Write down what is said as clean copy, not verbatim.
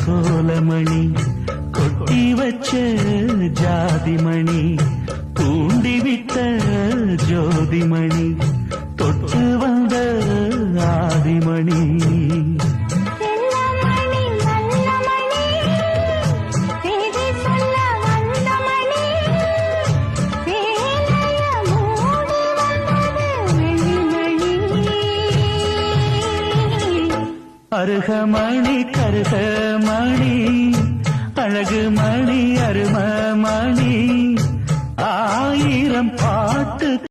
கோலமணி கொட்டி வச்ச ஜாதிமணி தூண்டிவிட்ட ஜோதிமணி தொட்டு வந்த ஆதிமணி அருகமணி கருகமணி அழகு மணி அருமமணி 1000 பாட்டு